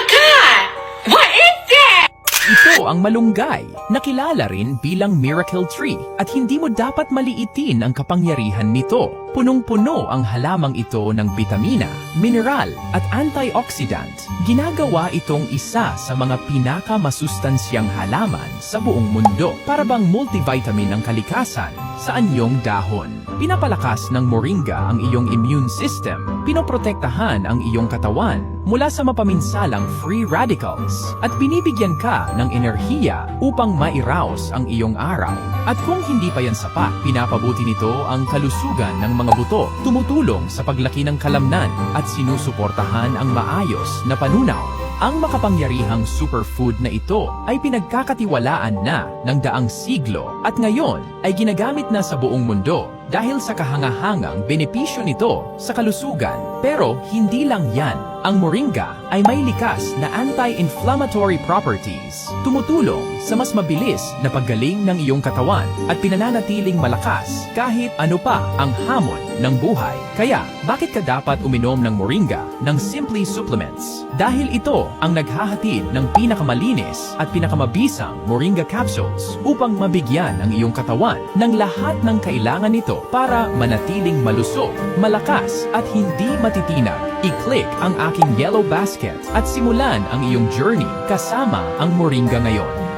God! What is that? Ito ang malunggay, nakilala rin bilang miracle tree at hindi mo dapat maliitin ang kapangyarihan nito. Punong-puno ang halamang ito ng bitamina, mineral at antioxidant. Ginagawa itong isa sa mga pinakamasustansyang halaman sa buong mundo. Para bang multivitamin ng kalikasan sa anyong dahon. Pinapalakas ng moringa ang iyong immune system, pinoprotektahan ang iyong katawan mula sa mapaminsalang free radicals at binibigyan ka ng enerhiya upang mairaos ang iyong araw. At kung hindi pa yan sapat, pinapabuti nito ang kalusugan ng mga buto, tumutulong sa paglaki ng kalamnan at sinusuportahan ang maayos na panunaw. Ang makapangyarihang superfood na ito ay pinagkakatiwalaan na ng daang siglo at ngayon ay ginagamit na sa buong mundo dahil sa kahangahangang benepisyo nito sa kalusugan. Pero hindi lang yan. Ang moringa ay may likas na anti-inflammatory properties. Tumutulong sa mas mabilis na paggaling ng iyong katawan at pinananatiling malakas kahit ano pa ang hamon ng buhay. Kaya, bakit ka dapat uminom ng moringa ng Simply Supplements? Dahil ito ang naghahatid ng pinakamalinis at pinakamabisang moringa capsules upang mabigyan ang iyong katawan ng lahat ng kailangan nito para manatiling malusog, malakas at hindi matitinag. I-click ang aking yellow basket at simulan ang iyong journey kasama ang moringa ngayon.